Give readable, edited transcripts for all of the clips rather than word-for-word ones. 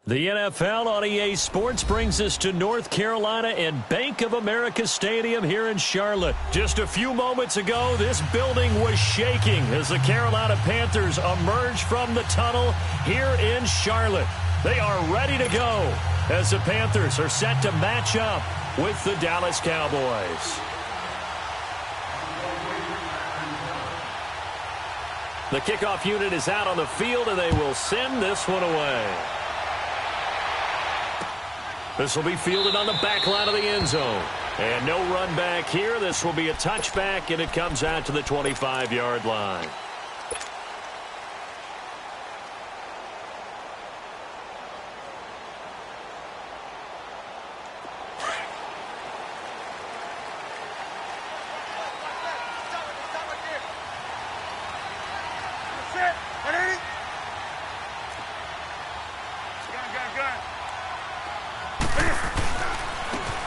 The NFL on EA Sports brings us to North Carolina and Bank of America Stadium here in Charlotte. Just a few moments ago, this building was shaking as the Carolina Panthers emerged from the tunnel here in Charlotte. They are ready to go as the Panthers are set to match up with the Dallas Cowboys. The kickoff unit is out on the field, and they will send this one away. This will be fielded on the back line of the end zone. And no run back here. This will be a touchback, and it comes out to the 25-yard line.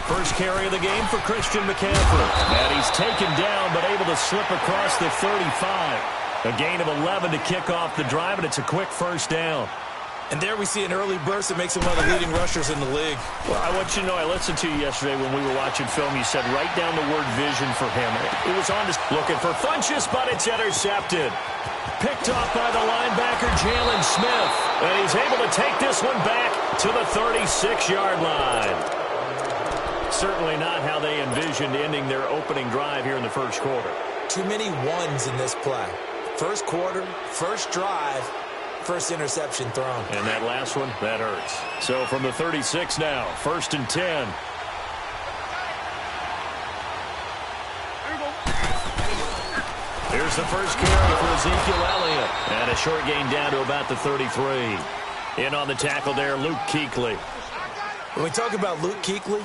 First carry of the game for Christian McCaffrey. And he's taken down but able to slip across the 35. A gain of 11 to kick off the drive, and it's a quick first down. And there we see an early burst that makes him one of the leading rushers in the league. Well, I want you to know, I listened to you yesterday when we were watching film. You said write down the word vision for him. It was on, just looking for Funchess, but it's intercepted. Picked off by the linebacker, Jalen Smith. And he's able to take this one back to the 36-yard line. Certainly not how they envisioned ending their opening drive here in the first quarter. Too many ones in this play. First quarter, first drive, first interception thrown. And that last one, that hurts. So from the 36 now, 1st and 10. Here's the first carry for Ezekiel Elliott. And a short gain down to about the 33. In on the tackle there, Luke Kuechly. When we talk about Luke Kuechly,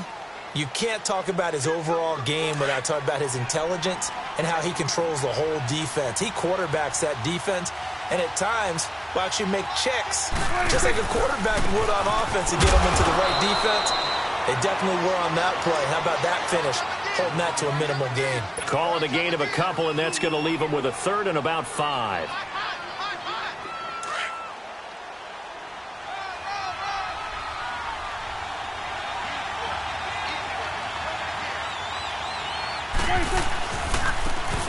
you can't talk about his overall game without talking about his intelligence and how he controls the whole defense. He quarterbacks that defense, and at times will actually make checks, just like a quarterback would on offense to get them into the right defense. They definitely were on that play. How about that finish? Holding that to a minimal gain. Call it a gain of a couple, and that's going to leave them with a 3rd and about 5.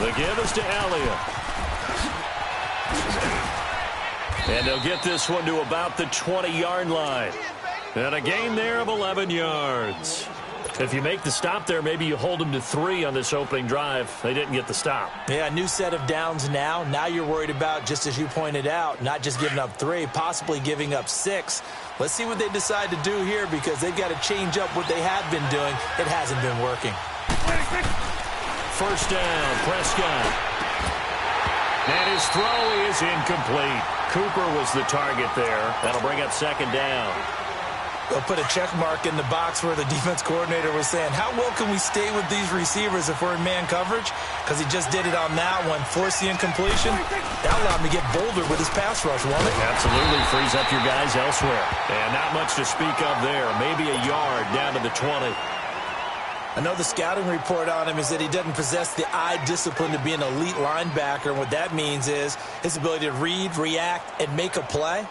The give is to Elliott. And they'll get this one to about the 20-yard line. And a gain there of 11 yards. If you make the stop there, maybe you hold them to 3 on this opening drive. They didn't get the stop. Yeah, new set of downs now. Now you're worried about, just as you pointed out, not just giving up 3, possibly giving up 6. Let's see what they decide to do here, because they've got to change up what they have been doing. It hasn't been working. First down, Prescott. And his throw is incomplete. Cooper was the target there. That'll bring up 2nd down. They'll put a check mark in the box where the defense coordinator was saying, how well can we stay with these receivers if we're in man coverage? Because he just did it on that one, forced the incompletion. That allowed him to get bolder with his pass rush, won't it? Absolutely frees up your guys elsewhere. And not much to speak of there. Maybe a yard down to the 20. I know the scouting report on him is that he doesn't possess the eye discipline to be an elite linebacker. And what that means is his ability to read, react, and make a play.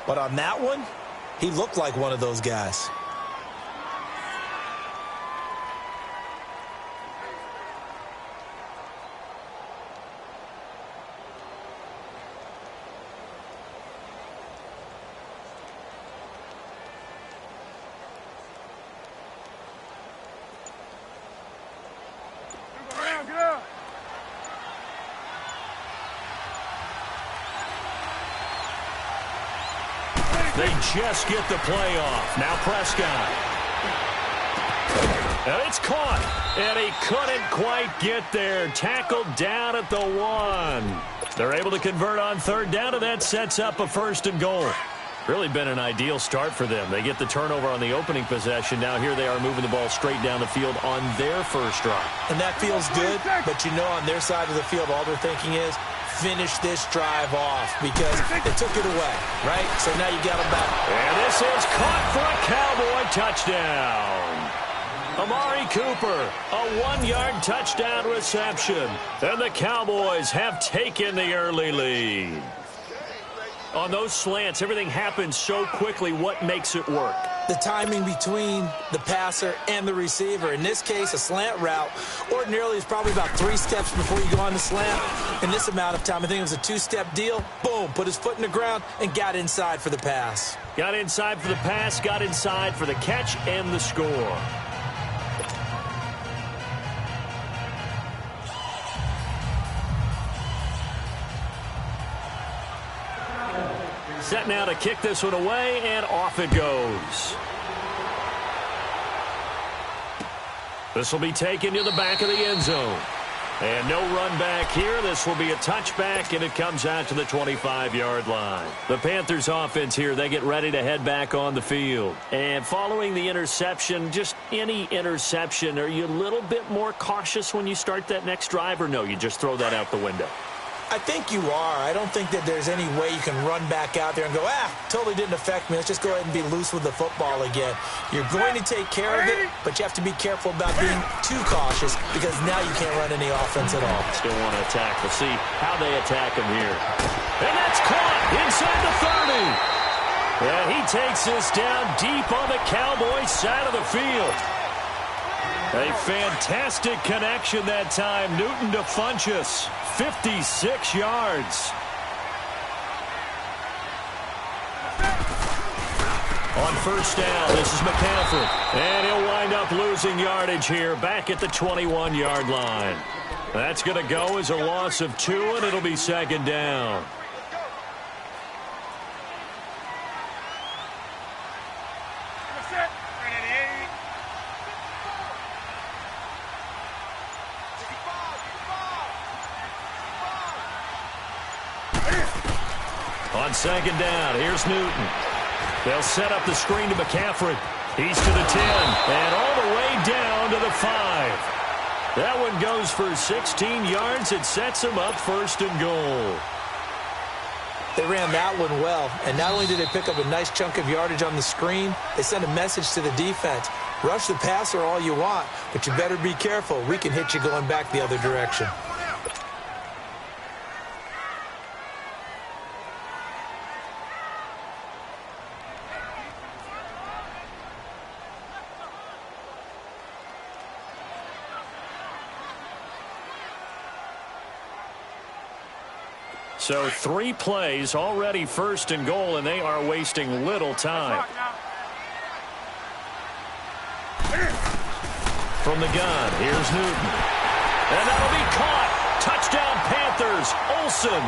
But on that one, he looked like one of those guys. They just get the play off. Now Prescott. And it's caught. And he couldn't quite get there. Tackled down at the 1. They're able to convert on 3rd down, and that sets up a 1st and goal. Really been an ideal start for them. They get the turnover on the opening possession. Now here they are moving the ball straight down the field on their first drive. And that feels good, but you know on their side of the field, all they're thinking is, finish this drive off, because they took it away, right? So now you got them back. And this is caught for a Cowboy touchdown. Amari Cooper, a 1-yard touchdown reception. And the Cowboys have taken the early lead. On those slants, everything happens so quickly. What makes it work? The timing between the passer and the receiver. In this case, a slant route ordinarily is probably about 3 steps before you go on the slant. In this amount of time, I think it was a 2-step deal. Boom, put his foot in the ground and got inside for the pass. Got inside for the pass, got inside for the catch and the score. Set now to kick this one away, and off it goes. This will be taken to the back of the end zone. And no run back here. This will be a touchback, and it comes out to the 25-yard line. The Panthers offense here, they get ready to head back on the field. And following the interception, just any interception, are you a little bit more cautious when you start that next drive, or no, you just throw that out the window? I think you are. I don't think that there's any way you can run back out there and go, totally didn't affect me. Let's just go ahead and be loose with the football again. You're going to take care of it, but you have to be careful about being too cautious because now you can't run any offense at all. Still want to attack. We'll see how they attack him here. And that's caught inside the 30. And he takes this down deep on the Cowboys side of the field. A fantastic connection that time. Newton to Funchess. 56 yards. On first down, this is McCaffrey. And he'll wind up losing yardage here back at the 21-yard line. That's going to go as a loss of 2, and it'll be second down. On second down, here's Newton. They'll set up the screen to McCaffrey. He's to the 10, and all the way down to the 5. That one goes for 16 yards. It sets him up first and goal. They ran that one well, and not only did they pick up a nice chunk of yardage on the screen, they sent a message to the defense. Rush the passer all you want, but you better be careful. We can hit you going back the other direction. So 3 plays, already first and goal, and they are wasting little time. From the gun, here's Newton. And that'll be caught. Touchdown Panthers. Olsen.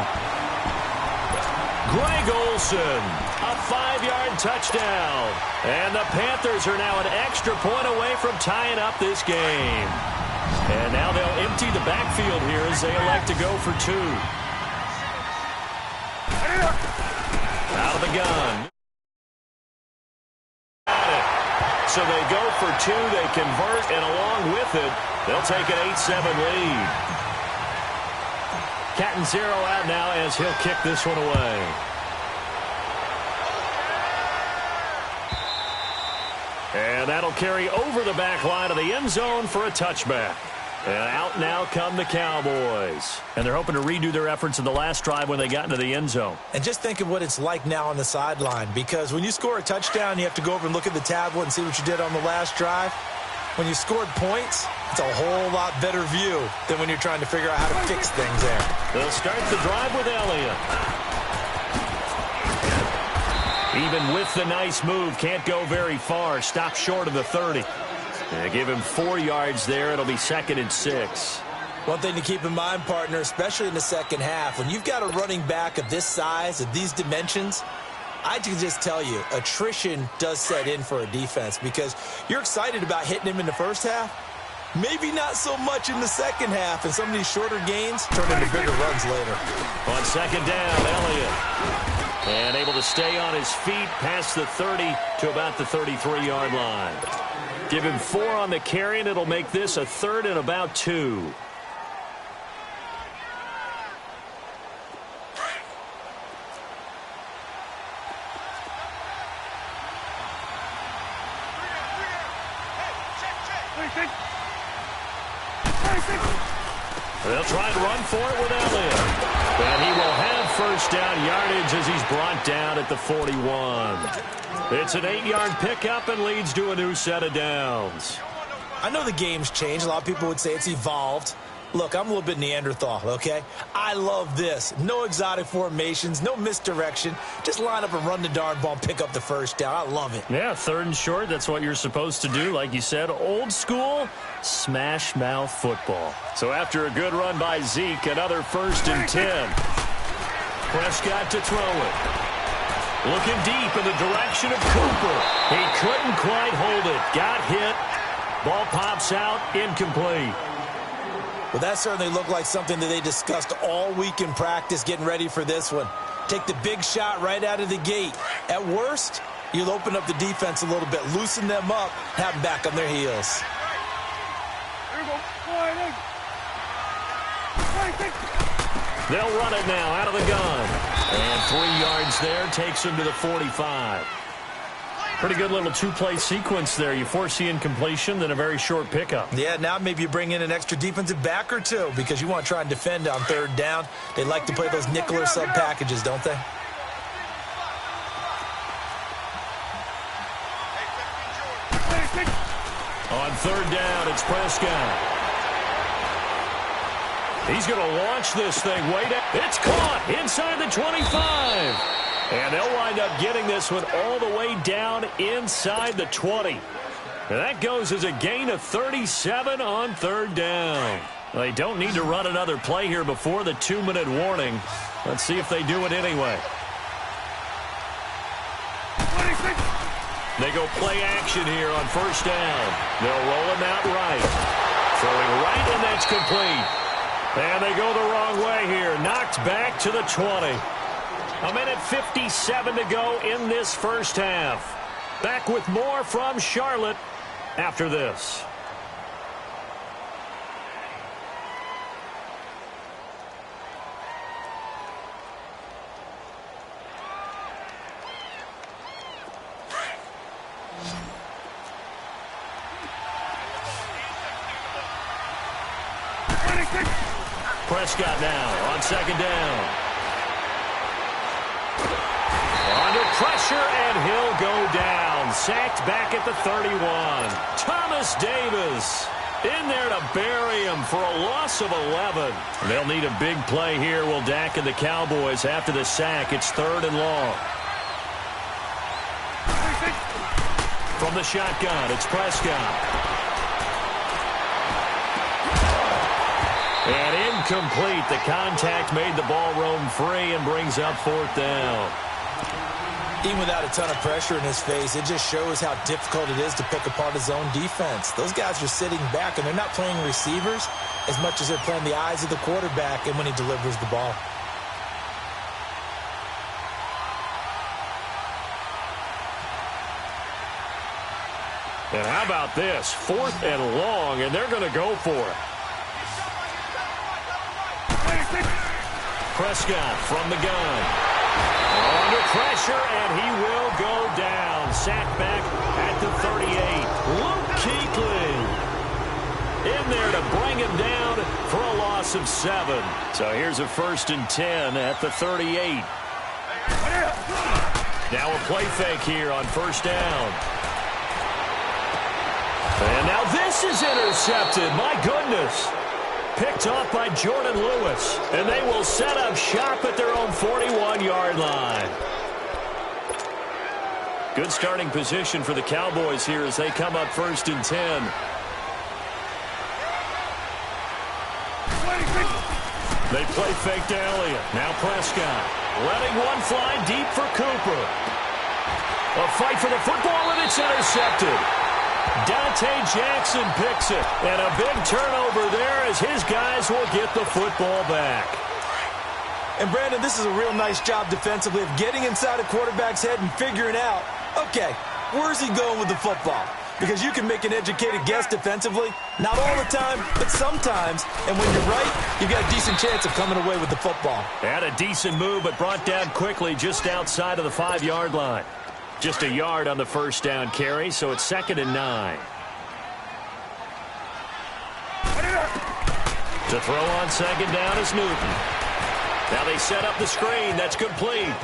Greg Olsen. A 5-yard touchdown. And the Panthers are now an extra point away from tying up this game. And now they'll empty the backfield here as they elect to go for 2. Out of the gun. So they go for 2, they convert, and along with it, they'll take an 8-7 lead. Cat 0 out now as he'll kick this one away. And that'll carry over the back line of the end zone for a touchback. And out now come the Cowboys. And they're hoping to redo their efforts in the last drive when they got into the end zone. And just think of what it's like now on the sideline, because when you score a touchdown, you have to go over and look at the tablet and see what you did on the last drive. When you scored points, it's a whole lot better view than when you're trying to figure out how to fix things there. They'll start the drive with Elliott. Even with the nice move, can't go very far. Stop short of the 30. They give him 4 yards there. It'll be 2nd and 6. One thing to keep in mind, partner, especially in the second half, when you've got a running back of this size, of these dimensions, I can just tell you, attrition does set in for a defense because you're excited about hitting him in the first half. Maybe not so much in the second half, and some of these shorter gains turn into bigger runs later. On second down, Elliott. And able to stay on his feet past the 30 to about the 33-yard line. Give him 4 on the carry, and it'll make this a 3rd and about 2. They'll try and run for it with Elliott. And he will have first first down yardage as he's brought down at the 41. It's an 8-yard pickup and leads to a new set of downs. I know the game's changed. A lot of people would say it's evolved. Look, I'm a little bit Neanderthal, okay? I love this. No exotic formations, no misdirection. Just line up and run the darn ball and pick up the first down. I love it. Yeah, 3rd and short. That's what you're supposed to do. Like you said, old school, smash mouth football. So after a good run by Zeke, another 1st and 10. Prescott to throw it. Looking deep in the direction of Cooper. He couldn't quite hold it. Got hit. Ball pops out, incomplete. Well, that certainly looked like something that they discussed all week in practice getting ready for this one. Take the big shot right out of the gate. At worst, you'll open up the defense a little bit, loosen them up, have them back on their heels. They'll run it now out of the gun. And 3 yards there takes him to the 45. Pretty good little 2-play sequence there. You force the incompletion, then a very short pickup. Yeah, now maybe you bring in an extra defensive back or two because you want to try and defend on 3rd down. They like to play those nickel or sub packages, don't they? On 3rd down, it's Prescott. He's going to launch this thing way down. It's caught inside the 25. And they'll wind up getting this one all the way down inside the 20. And that goes as a gain of 37 on 3rd down. They don't need to run another play here before the 2-minute warning. Let's see if they do it anyway. They go play action here on 1st down. They'll roll him out right. Throwing right, and that's complete. And they go the wrong way here. Knocked back to the 20. A minute 57 to go in this first half. Back with more from Charlotte after this. Prescott now on 2nd down. Under pressure, and he'll go down. Sacked back at the 31. Thomas Davis in there to bury him for a loss of 11. They'll need a big play here, will Dak and the Cowboys after the sack. It's 3rd and long. From the shotgun, it's Prescott. And incomplete. The contact made the ball roam free and brings up 4th down. Even without a ton of pressure in his face, it just shows how difficult it is to pick apart his own defense. Those guys are sitting back, and they're not playing receivers as much as they're playing the eyes of the quarterback and when he delivers the ball. And how about this? 4th and long, and they're going to go for it. Prescott from the gun. Under pressure, and he will go down. Sacked back at the 38. Luke Kuechly in there to bring him down for a loss of 7. So here's a 1st and 10 at the 38. Now a play fake here on 1st down. And now this is intercepted. My goodness. Picked off by Jordan Lewis. And they will set up shop at their own 41-yard line. Good starting position for the Cowboys here as they come up 1st and 10. They play fake to Elliott. Now Prescott. Letting one fly deep for Cooper. A fight for the football, and it's intercepted. Dante Jackson picks it, and a big turnover there as his guys will get the football back. And, Brandon, this is a real nice job defensively of getting inside a quarterback's head and figuring out, okay, where's he going with the football? Because you can make an educated guess defensively, not all the time, but sometimes, and when you're right, you've got a decent chance of coming away with the football. Had a decent move, but brought down quickly just outside of the 5-yard line. Just a yard on the 1st down carry, so it's 2nd and 9. To throw on 2nd down is Newton. Now they set up the screen. That's complete.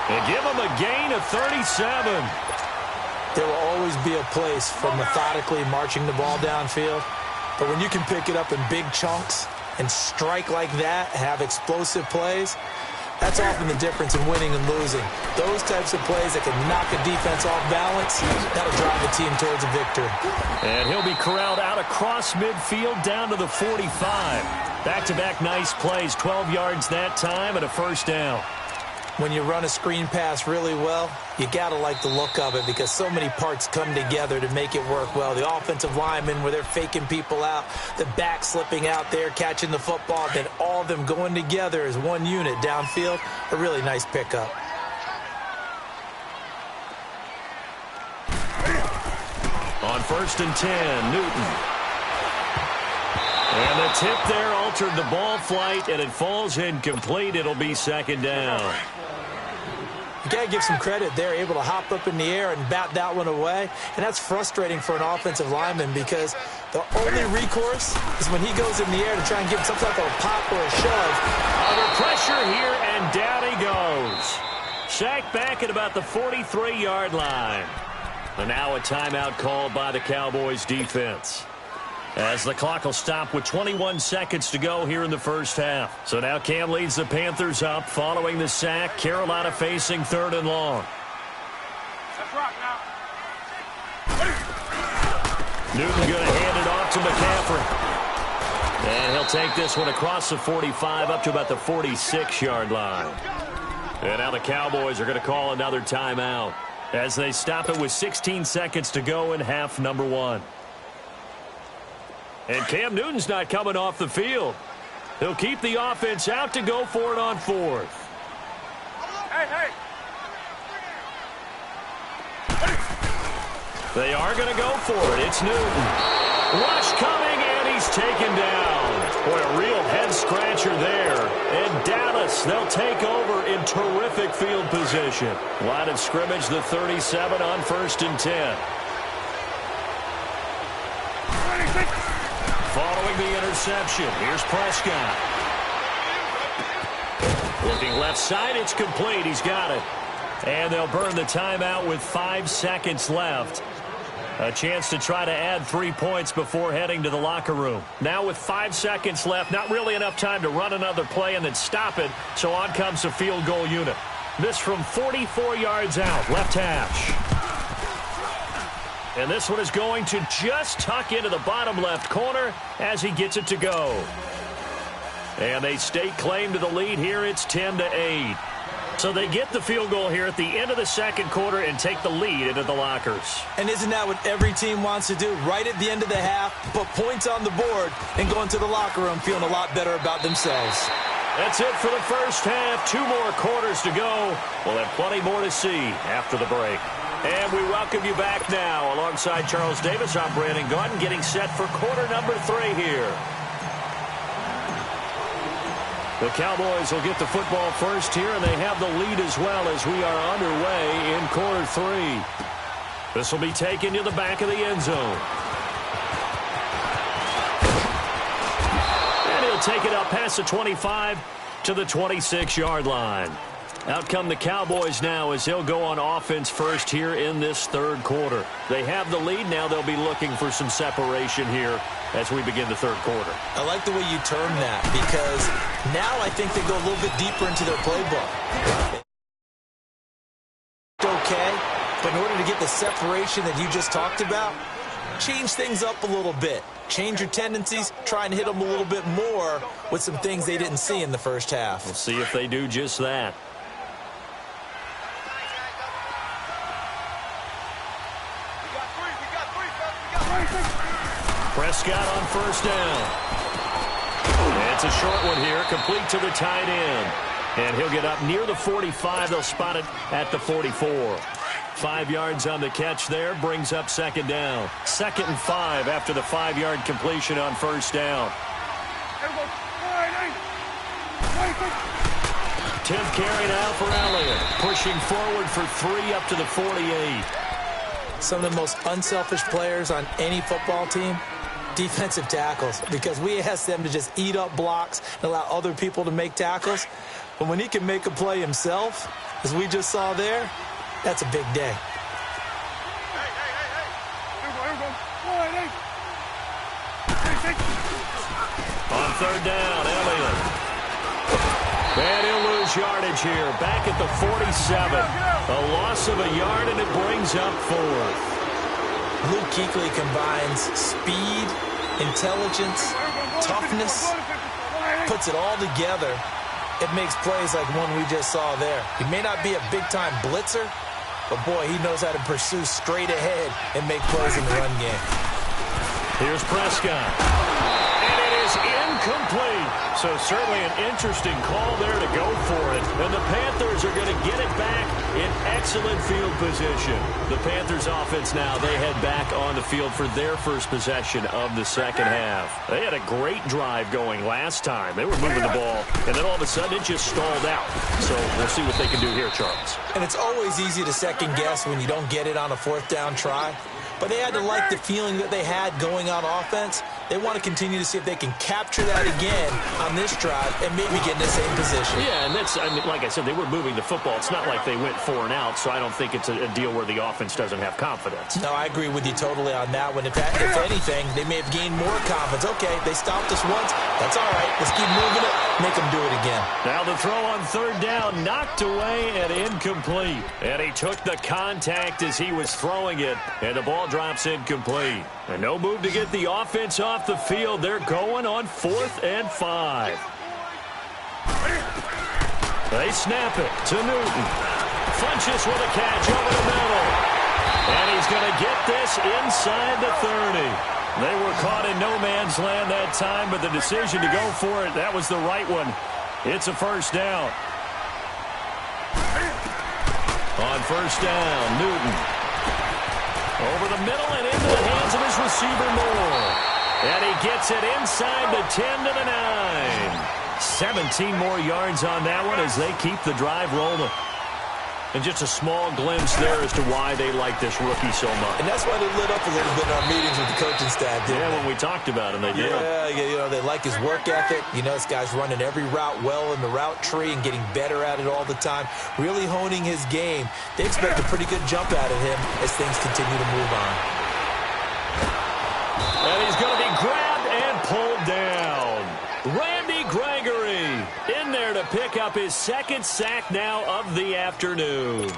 They give him a gain of 37. There will always be a place for methodically marching the ball downfield. But when you can pick it up in big chunks and strike like that, have explosive plays, that's often the difference in winning and losing. Those types of plays that can knock a defense off balance, that'll drive a team towards a victory. And he'll be corralled out across midfield down to the 45. Back-to-back nice plays, 12 yards that time and a first down. When you run a screen pass really well, you got to like the look of it because so many parts come together to make it work well. The offensive linemen where they're faking people out, the back slipping out there, catching the football, then all of them going together as one unit downfield, a really nice pickup. On 1st and 10, Newton. And the tip there altered the ball flight, and it falls incomplete. It'll be second down. You got to give some credit. They're able to hop up in the air and bat that one away. And that's frustrating for an offensive lineman because the only recourse is when he goes in the air to try and give some type of a pop or a shove. Under pressure here, and down he goes. Sacked back at about the 43-yard line. And now a timeout called by the Cowboys defense, as the clock will stop with 21 seconds to go here in the first half. So now Cam leads the Panthers up following the sack. Carolina facing 3rd and long. Let's rock now. Newton going to hand it off to McCaffrey. And he'll take this one across the 45 up to about the 46-yard line. And now the Cowboys are going to call another timeout as they stop it with 16 seconds to go in half number 1. And Cam Newton's not coming off the field. He'll keep the offense out to go for it on 4th. Hey. They are going to go for it. It's Newton. Rush coming, and he's taken down. Boy, a real head-scratcher there. And Dallas, they'll take over in terrific field position. Line of scrimmage, the 37 on 1st and 10. Following the interception, here's Prescott. Looking left side, it's complete. He's got it. And they'll burn the timeout with 5 seconds left. A chance to try to add 3 points before heading to the locker room. Now with 5 seconds left, not really enough time to run another play and then stop it. So on comes the field goal unit. This from 44 yards out, left hash. And this one is going to just tuck into the bottom left corner as he gets it to go. And they stake claim to the lead here. It's 10-8. So they get the field goal here at the end of the second quarter and take the lead into the lockers. And isn't that what every team wants to do? Right at the end of the half, put points on the board and go into the locker room feeling a lot better about themselves. That's it for the first half. 2 more quarters to go. We'll have plenty more to see after the break. And we welcome you back now. Alongside Charles Davis, I'm Brandon Gaudin, getting set for quarter number 3 here. The Cowboys will get the football first here, and they have the lead as well as we are underway in quarter 3. This will be taken to the back of the end zone. And he'll take it up past the 25 to the 26-yard line. Out come the Cowboys now as they'll go on offense first here in this third quarter. They have the lead. Now they'll be looking for some separation here as we begin the third quarter. I like the way you term that because now I think they go a little bit deeper into their playbook. Okay, but in order to get the separation that you just talked about, change things up a little bit. Change your tendencies, try and hit them a little bit more with some things they didn't see in the first half. We'll see if they do just that. Prescott on first down. It's a short one here, complete to the tight end. And he'll get up near the 45. They'll spot it at the 44. 5 yards on the catch there, brings up second down. 2nd and 5 after the 5-yard completion on first down. 10th carry now for Elliott. Pushing forward for 3 up to the 48. Some of the most unselfish players on any football team Defensive tackles, because we ask them to just eat up blocks and allow other people to make tackles. But when he can make a play himself, as we just saw there, that's a big day. On third down, Elliott. And he'll lose yardage here. Back at the 47. A loss of a yard, and it brings up fourth. Luke Kuechly combines speed, intelligence, toughness, puts it all together. It makes plays like one we just saw there. He may not be a big-time blitzer, but, boy, he knows how to pursue straight ahead and make plays in the run game. Here's Prescott. And it is incomplete. So certainly an interesting call there to go for it. And the Panthers are going to get it back in excellent field position. The Panthers offense now, they head back on the field for their first possession of the second half. They had a great drive going last time. They were moving the ball, and then all of a sudden it just stalled out. So we'll see what they can do here, Charles. And it's always easy to second guess when you don't get it on a fourth down try. But they had to like the feeling that they had going on offense. They want to continue to see if they can capture that again on this drive and maybe get in the same position. Yeah, and that's, I mean, like I said, they were moving the football. It's not like they went 4 and out, so I don't think it's a deal where the offense doesn't have confidence. No, I agree with you totally on that one. If anything, they may have gained more confidence. Okay, they stopped us once. That's all right. Let's keep moving it. Make them do it again. Now the throw on third down, knocked away and incomplete. And he took the contact as he was throwing it, and the ball drops incomplete. And no move to get the offense off the field. They're going on 4th and 5. They snap it to Newton. Funches with a catch over the middle. And he's going to get this inside the 30. They were caught in no man's land that time, but the decision to go for it, that was the right one. It's a first down. On first down, Newton. Over the middle and into the hands of his receiver, Moore. And he gets it inside the 10 to the 9. 17 more yards on that one as they keep the drive rolling. And just a small glimpse there as to why they like this rookie so much. And that's why they lit up a little bit in our meetings with the coaching staff, didn't they? When we talked about him, they did. Yeah, you know, they like his work ethic. You know, this guy's running every route well in the route tree and getting better at it all the time, really honing his game. They expect a pretty good jump out of him as things continue to move on. And he's going to be grabbed and pulled down. Randy Gregory in there to pick up his second sack now of the afternoon.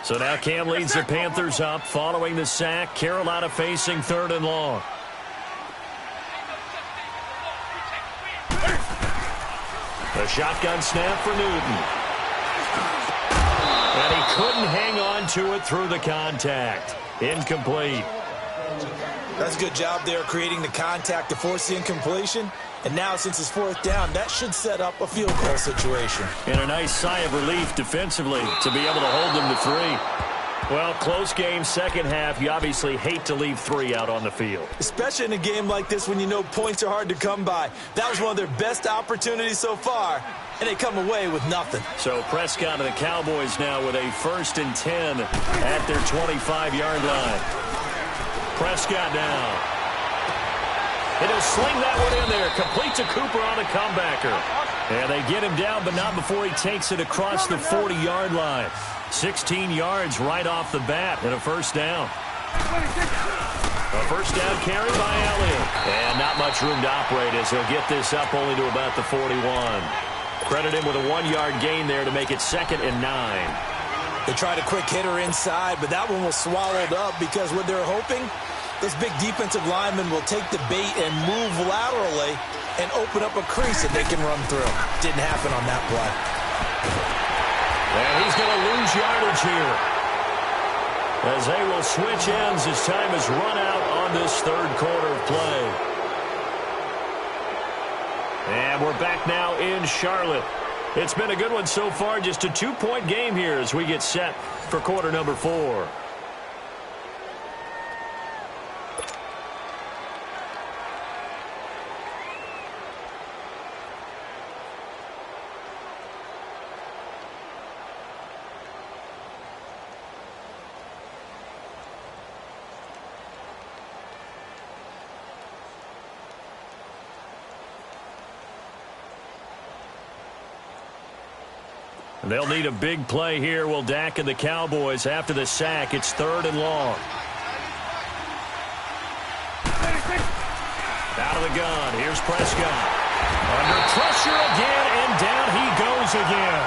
So now Cam leads the Panthers up following the sack. Carolina facing 3rd and long. A shotgun snap for Newton. And he couldn't hang on to it through the contact. Incomplete. That's a good job there creating the contact to force the incompletion. And now, since it's 4th down, that should set up a field goal situation. And a nice sigh of relief defensively to be able to hold them to 3. Well, close game, second half. You obviously hate to leave 3 out on the field. Especially in a game like this when you know points are hard to come by. That was one of their best opportunities so far, and they come away with nothing. So Prescott and the Cowboys now with a 1st and 10 at their 25-yard line. Prescott now. And he'll sling that one in there. Complete to Cooper on a comebacker. And they get him down, but not before he takes it across the 40-yard line. 16 yards right off the bat and a first down. A first down carry by Elliott. And not much room to operate as he'll get this up only to about the 41. Credit him with a 1-yard gain there to make it 2nd and 9. They tried a quick hitter inside, but that one was swallowed up because what they're hoping, this big defensive lineman will take the bait and move laterally and open up a crease that they can run through. Didn't happen on that play. And he's going to lose yardage here as they will switch ends as time has run out on this 3rd quarter of play. And we're back now in Charlotte. It's been a good one so far, just a 2-point game here as we get set for quarter number 4. They'll need a big play here. Will Dak and the Cowboys after the sack. It's 3rd and long. Out of the gun. Here's Prescott. Under pressure again, and down he goes again.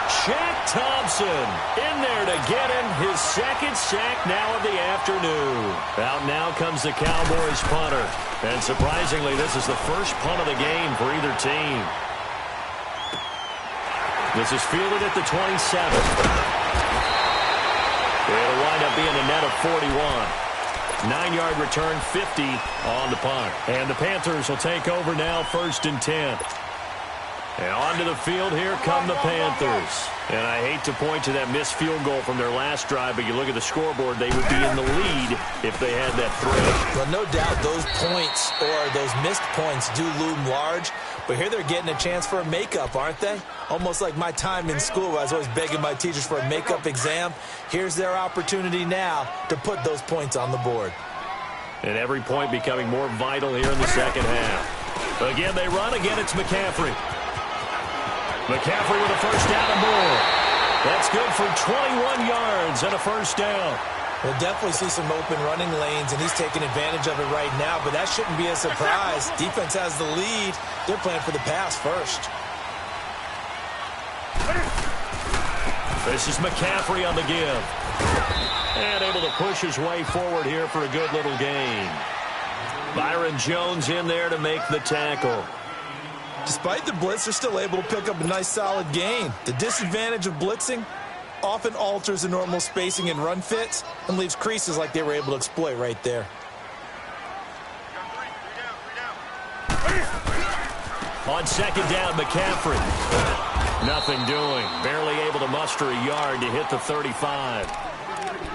Shaq Thompson in there to get him. His 2nd sack now of the afternoon. Out now comes the Cowboys punter. And surprisingly, this is the first punt of the game for either team. This is fielded at the 27. It'll wind up being a net of 41. 9-yard return, 50 on the punt. And the Panthers will take over now, 1st and 10. And onto the field, here come the Panthers. And I hate to point to that missed field goal from their last drive, but you look at the scoreboard, they would be in the lead if they had that throw. Well, no doubt those points or those missed points do loom large, but here they're getting a chance for a makeup, aren't they? Almost like my time in school where I was always begging my teachers for a makeup exam. Here's their opportunity now to put those points on the board. And every point becoming more vital here in the second half. Again, they run. Again, it's McCaffrey. McCaffrey with a 1st down and more. That's good for 21 yards and a 1st down. We'll definitely see some open running lanes, and he's taking advantage of it right now, but that shouldn't be a surprise. Defense has the lead. They're playing for the pass first. This is McCaffrey on the give. And able to push his way forward here for a good little gain. Byron Jones in there to make the tackle. Despite the blitz, they're still able to pick up a nice solid gain. The disadvantage of blitzing often alters the normal spacing and run fits and leaves creases like they were able to exploit right there. On 2nd down, McCaffrey. Nothing doing. Barely able to muster a yard to hit the 35.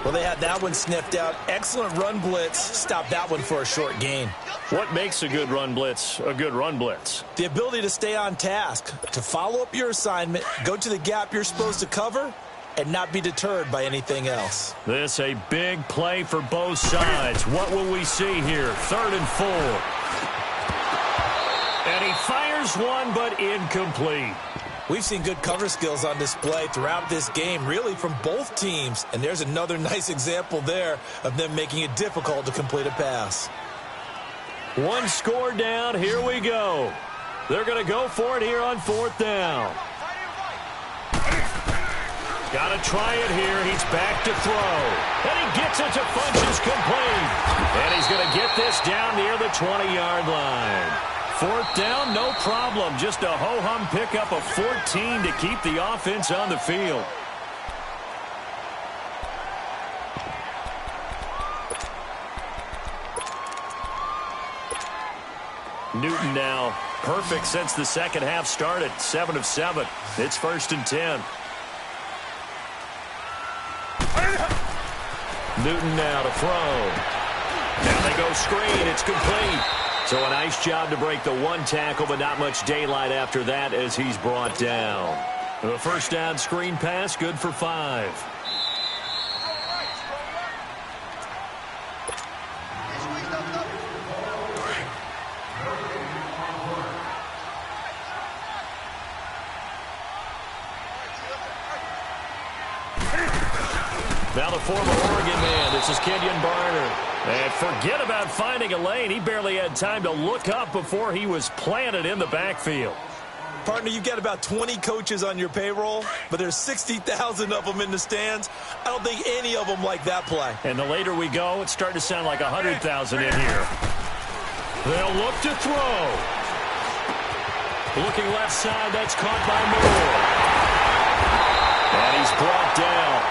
Well, they had that one sniffed out. Excellent run blitz. Stopped that one for a short gain. What makes a good run blitz a good run blitz? The ability to stay on task, to follow up your assignment, go to the gap you're supposed to cover, and not be deterred by anything else. This a big play for both sides. What will we see here? 3rd and 4. And he fires one, but incomplete. We've seen good cover skills on display throughout this game, really from both teams. And there's another nice example there of them making it difficult to complete a pass. One score down. Here we go. They're going to go for it here on 4th down. Got to try it here. He's back to throw. And he gets it to Funchess complete. And he's going to get this down near the 20-yard line. 4th down, no problem. Just a ho-hum pickup of 14 to keep the offense on the field. Newton now perfect since the second half started. 7 of 7. It's 1st and 10. Newton now to throw. Now they go screen. It's complete. So a nice job to break the one tackle, but not much daylight after that as he's brought down. The 1st down screen pass, good for 5. Now the former Oregon man, this is Kenyon Barner. And forget about finding a lane. He barely had time to look up before he was planted in the backfield. Partner, you've got about 20 coaches on your payroll, but there's 60,000 of them in the stands. I don't think any of them like that play. And the later we go, it's starting to sound like 100,000 in here. They'll look to throw. Looking left side, that's caught by Moore. And he's brought down.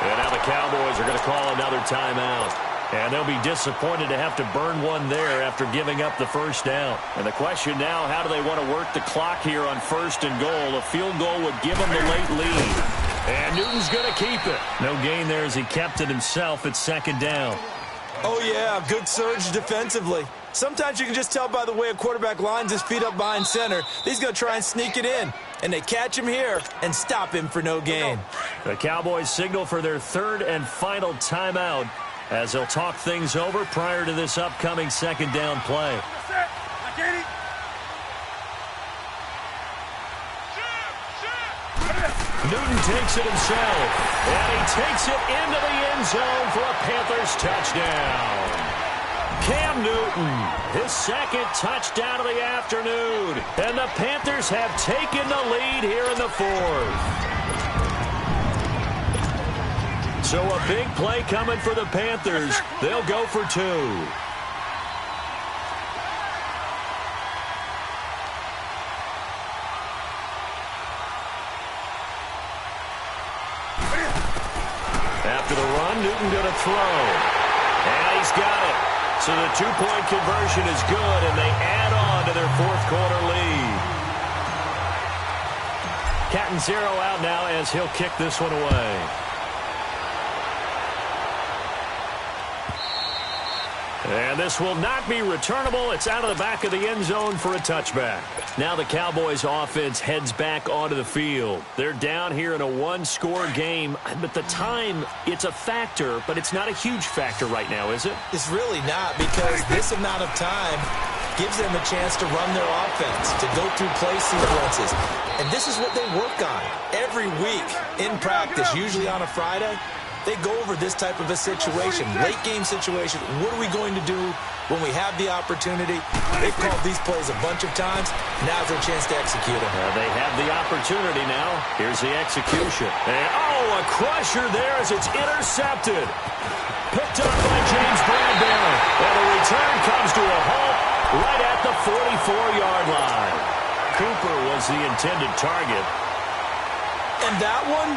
And now the Cowboys are going to call another timeout. And they'll be disappointed to have to burn one there after giving up the 1st down. And the question now, how do they want to work the clock here on 1st and goal? A field goal would give them the late lead. And Newton's going to keep it. No gain there as he kept it himself at 2nd down. Oh, yeah, good surge defensively. Sometimes you can just tell by the way a quarterback lines his feet up behind center. He's going to try and sneak it in. And they catch him here and stop him for no gain. The Cowboys signal for their 3rd and final timeout as they'll talk things over prior to this upcoming 2nd down play. Newton takes it himself, and he takes it into the end zone for a Panthers touchdown. Cam Newton, his second touchdown of the afternoon, and the Panthers have taken the lead here in the fourth. So a big play coming for the Panthers. They'll go for two. After the run, Newton going to throw. And he's got it. So the two-point conversion is good, and they add on to their fourth-quarter lead. Cat and zero out now as he'll kick this one away. And this will not be returnable. It's out of the back of the end zone for a touchback. Now the Cowboys offense heads back onto the field. They're down here in a one-score game, but the time, it's a factor, but it's not a huge factor right now, is it? It's really not, because this amount of time gives them a chance to run their offense, to go through play sequences. And this is what they work on every week in practice, usually on a Friday. They go over this type of a situation, late-game situation. What are we going to do when we have the opportunity? They've called these plays a bunch of times. Now's their chance to execute them. They have the opportunity now. Here's the execution. And, a crusher there as it's intercepted. Picked up by James Bradbury. And the return comes to a halt right at the 44-yard line. Cooper was the intended target. And that one?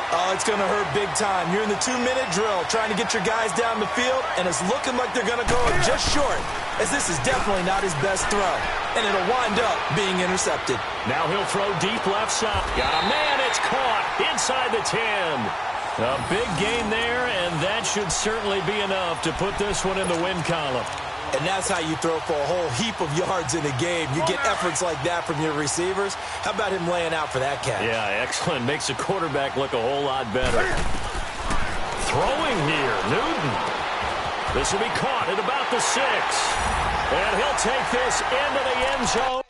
Oh, it's going to hurt big time. You're in the 2-minute drill trying to get your guys down the field, and it's looking like they're going to go just short, as this is definitely not his best throw, and it'll wind up being intercepted. Now he'll throw deep left side. Got a man, it's caught inside the 10. A big gain there, and that should certainly be enough to put this one in the win column. And that's how you throw for a whole heap of yards in a game. You get efforts like that from your receivers. How about him laying out for that catch? Yeah, excellent. Makes the quarterback look a whole lot better. Throwing here, Newton. This will be caught at about the 6. And he'll take this into the end zone.